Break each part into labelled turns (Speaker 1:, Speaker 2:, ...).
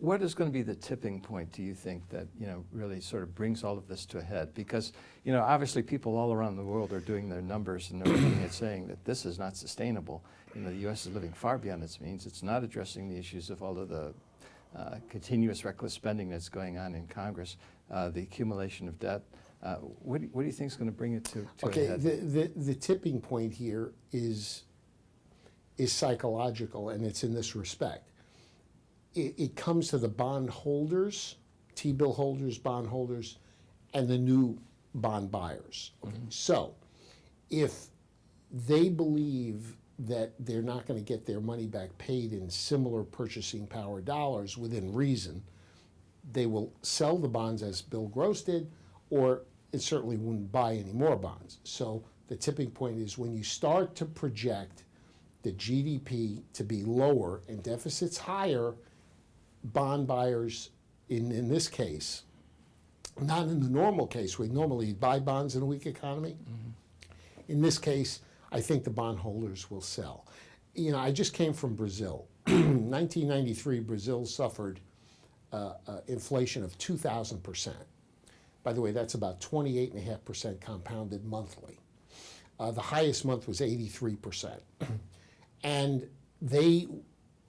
Speaker 1: What is going to be the tipping point, do you think, that, really sort of brings all of this to a head? Because, obviously people all around the world are doing their numbers and they're looking at saying that this is not sustainable. The U.S. is living far beyond its means. It's not addressing the issues of all of the continuous reckless spending that's going on in Congress, the accumulation of debt. What do you think is going to bring it to a head?
Speaker 2: The tipping point here is psychological, and it's in this respect. It comes to the bond holders, T-bill holders, bond holders, and the new bond buyers. Okay. Mm-hmm. So if they believe that they're not going to get their money back paid in similar purchasing power dollars within reason, they will sell the bonds as Bill Gross did, or it certainly wouldn't buy any more bonds. So the tipping point is when you start to project the GDP to be lower and deficits higher, bond buyers, in this case, not in the normal case where normally you buy bonds in a weak economy. Mm-hmm. In this case, I think the bond holders will sell. I just came from Brazil. 1993, Brazil suffered inflation of 2,000%. By the way, that's about 28.5% compounded monthly. The highest month was 83%. And they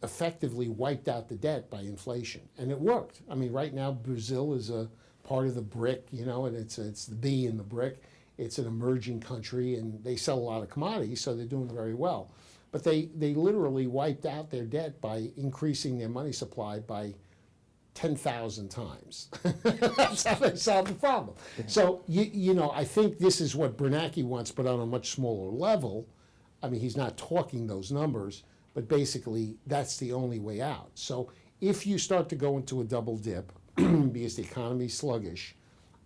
Speaker 2: effectively wiped out the debt by inflation, and it worked. I mean, right now Brazil is a part of the BRIC, and it's the B in the BRIC. It's an emerging country, and they sell a lot of commodities, so they're doing very well. But they literally wiped out their debt by increasing their money supply by 10,000 times. That's how they solved the problem. So, I think this is what Bernanke wants, but on a much smaller level. I mean, he's not talking those numbers, but basically that's the only way out. So if you start to go into a double dip because the economy's sluggish,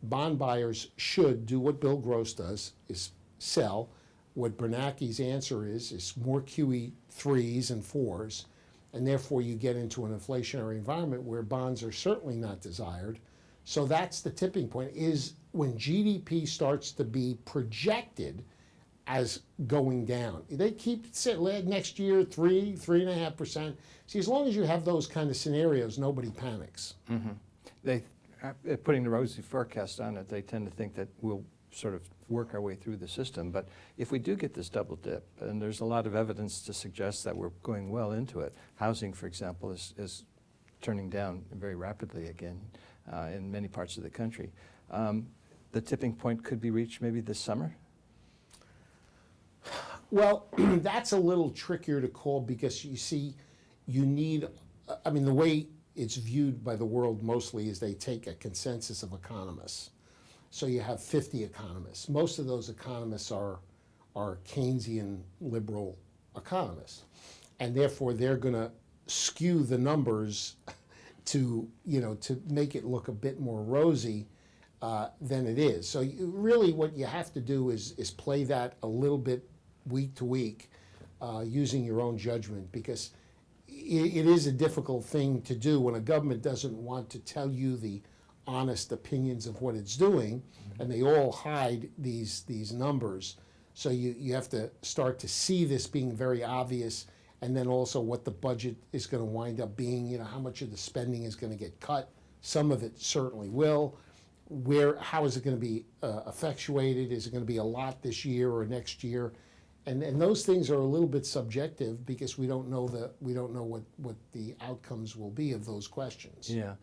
Speaker 2: bond buyers should do what Bill Gross does, is sell. What Bernanke's answer is more QE 3s and 4s, and therefore you get into an inflationary environment where bonds are certainly not desired. So that's the tipping point, is when GDP starts to be projected as going down. They keep saying next year 3.5%. See, as long as you have those kind of scenarios, nobody panics.
Speaker 1: Mm-hmm. Putting the rosy forecast on it, they tend to think that we'll sort of work our way through the system. But if we do get this double dip, and there's a lot of evidence to suggest that we're going well into it. Housing, for example, is turning down very rapidly again in many parts of the country. The tipping point could be reached maybe this summer?
Speaker 2: Well, that's a little trickier to call because you see, you need, the way it's viewed by the world mostly is they take a consensus of economists. So you have 50 economists. Most of those economists are Keynesian liberal economists. And therefore they're going to skew the numbers to make it look a bit more rosy than it is. So really what you have to do is play that a little bit week to week using your own judgment, because it is a difficult thing to do when a government doesn't want to tell you the honest opinions of what it's doing, and they all hide these numbers. So you have to start to see this being very obvious, and then also what the budget is going to wind up being, how much of the spending is going to get cut. Some of it certainly will. How is it going to be effectuated? Is it going to be a lot this year or next year? And those things are a little bit subjective because we don't know what the outcomes will be of those questions.
Speaker 1: Yeah.